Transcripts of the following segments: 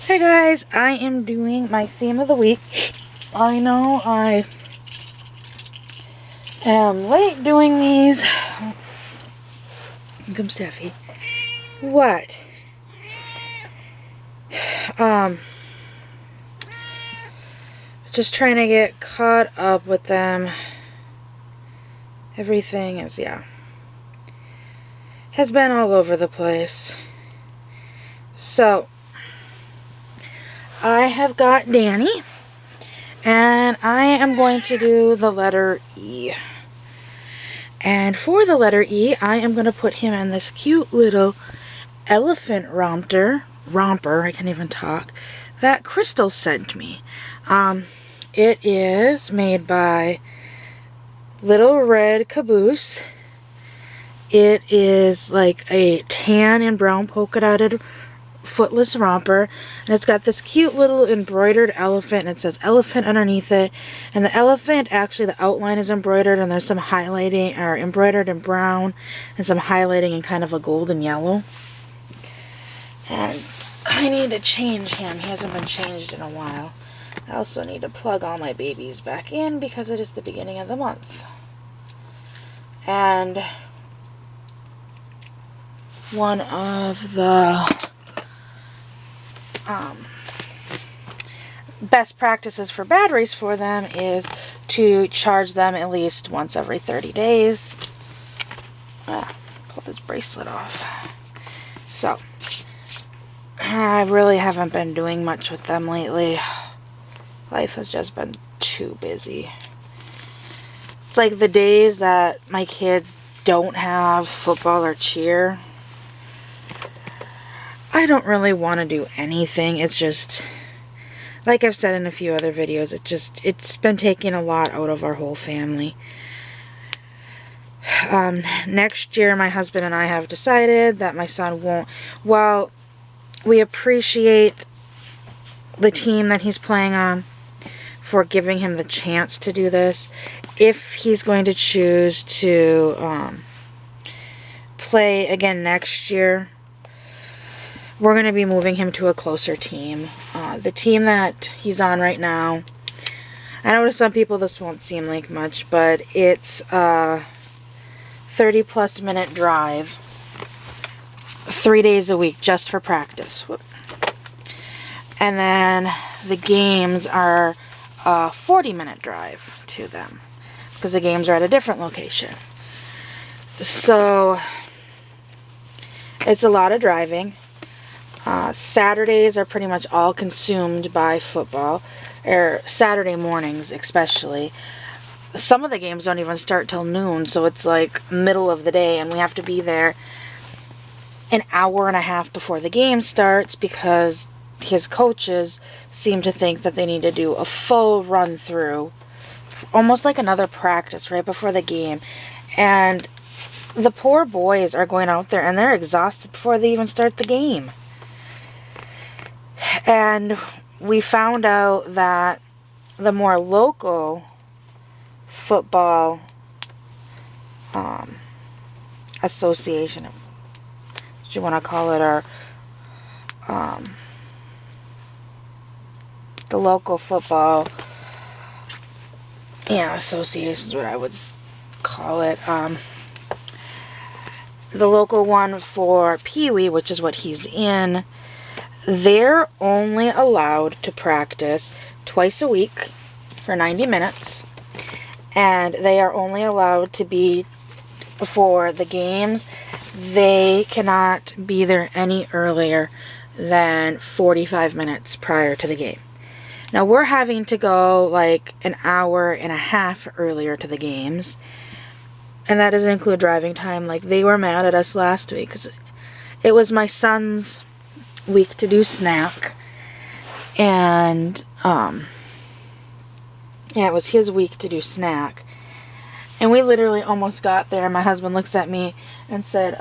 Hey guys, I am doing my theme of the week. I know I am late doing these. Here comes Steffi. What? Just trying to get caught up with them. Everything is, has been all over the place. So, I have got Dyani, and I am going to do the letter E. And for the letter E, I am going to put him in this cute little elephant romper, I can't even talk, that Crystal sent me. It is made by Little Red Caboose. It is like a tan and brown polka dotted footless romper, and it's got this cute little embroidered elephant, and it says elephant underneath it, and the elephant, actually the outline is embroidered, and there's some highlighting, or embroidered in brown, and some highlighting in kind of a golden yellow. And I need to change him. He hasn't been changed in a while. I also need to plug all my babies back in because it is the beginning of the month. And one of the best practices for batteries for them is to charge them at least once every 30 days. Pull this bracelet off. So, I really haven't been doing much with them lately. Life has just been too busy. It's like the days that my kids don't have football or cheer, I don't really want to do anything. It's just, like I've said in a few other videos, it's been taking a lot out of our whole family. Next year, my husband and I have decided that my son won't, while we appreciate the team that he's playing on for giving him the chance to do this, if he's going to choose to play again next year, we're going to be moving him to a closer team. The team that he's on right now, I know to some people this won't seem like much, but it's a 30-plus minute drive, 3 days a week just for practice. And then the games are a 40-minute drive to them because the games are at a different location. So it's a lot of driving. Saturdays are pretty much all consumed by football, or Saturday mornings especially. Some of the games don't even start till noon, so it's like middle of the day, and we have to be there an hour and a half before the game starts because his coaches seem to think that they need to do a full run through, almost like another practice right before the game. And the poor boys are going out there and they're exhausted before they even start the game. And we found out that the more local football association, what you want to call it, or the local football association is what I would call it. The local one for Pee Wee, which is what he's in, they're only allowed to practice twice a week for 90 minutes. And they are only allowed to be, before the games, they cannot be there any earlier than 45 minutes prior to the game. Now we're having to go like an hour and a half earlier to the games. And that doesn't include driving time. Like, they were mad at us last week because it was my son's week to do snack. And, it was his week to do snack. And we literally almost got there. My husband looks at me and said,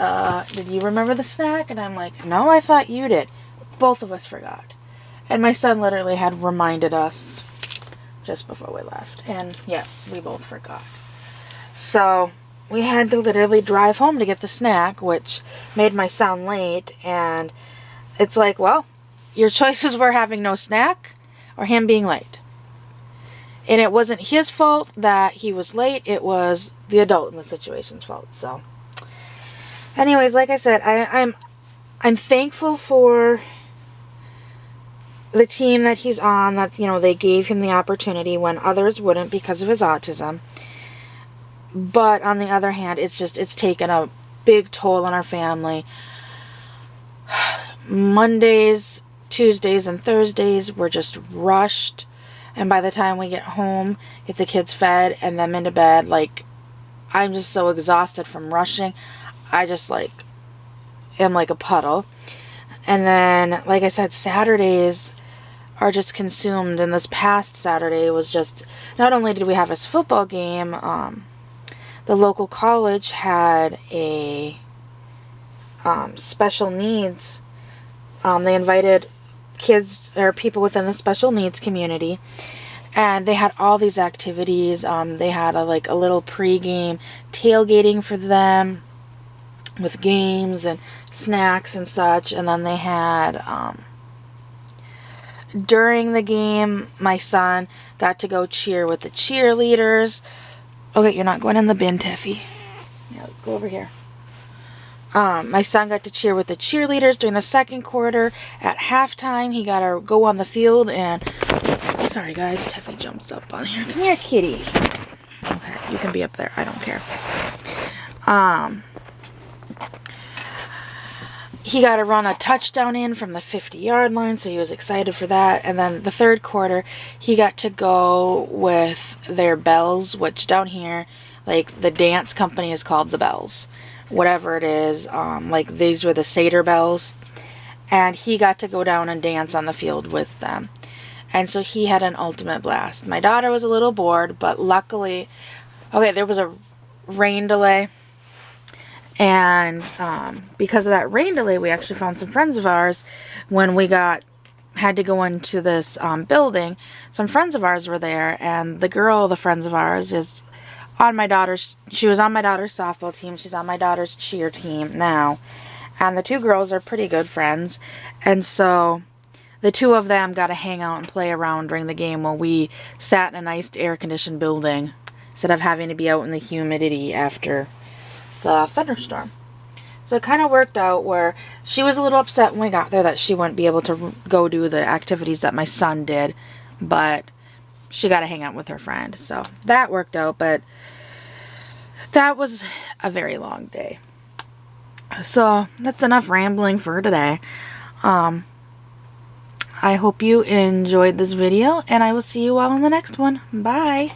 did you remember the snack? And I'm like, no, I thought you did. Both of us forgot. And my son literally had reminded us just before we left. And, yeah, we both forgot. So we had to literally drive home to get the snack, which made my son late. And it's like, well, your choices were having no snack or him being late. And it wasn't his fault that he was late. It was the adult in the situation's fault. So, anyways, like I said, I'm thankful for the team that he's on, that, you know, they gave him the opportunity when others wouldn't because of his autism. But on the other hand, it's taken a big toll on our family. Mondays, Tuesdays, and Thursdays were just rushed. And by the time we get home, get the kids fed, and them into bed, like, I'm just so exhausted from rushing. I just, like, am like a puddle. And then, like I said, Saturdays are just consumed. And this past Saturday was just, not only did we have his football game, the local college had a special needs. They invited kids or people within the special needs community, and they had all these activities. They had a little pre-game tailgating for them with games and snacks and such. And then they had during the game, my son got to go cheer with the cheerleaders. Okay, you're not going in the bin, Tiffy. Yeah, let's go over here. My son got to cheer with the cheerleaders during the second quarter. At halftime, he got to go on the field and... Sorry, guys. Tiffy jumps up on here. Come here, kitty. Okay, you can be up there. I don't care. He got to run a touchdown in from the 50-yard line, so he was excited for that. And then the third quarter, he got to go with their bells, which down here, like, the dance company is called the Bells. Whatever it is, like, these were the Seder bells, and he got to go down and dance on the field with them. And so he had an ultimate blast. My daughter was a little bored, but luckily, okay, there was a rain delay, and because of that rain delay, we actually found some friends of ours when we had to go into this building. Some friends of ours were there, and the friends of ours is she was on my daughter's softball team. She's on my daughter's cheer team now. And the two girls are pretty good friends. And so the two of them got to hang out and play around during the game while we sat in a nice air-conditioned building instead of having to be out in the humidity after the thunderstorm. So it kind of worked out where she was a little upset when we got there that she wouldn't be able to go do the activities that my son did. But she got to hang out with her friend. So that worked out, but that was a very long day. So that's enough rambling for today. I hope you enjoyed this video, and I will see you all in the next one. Bye!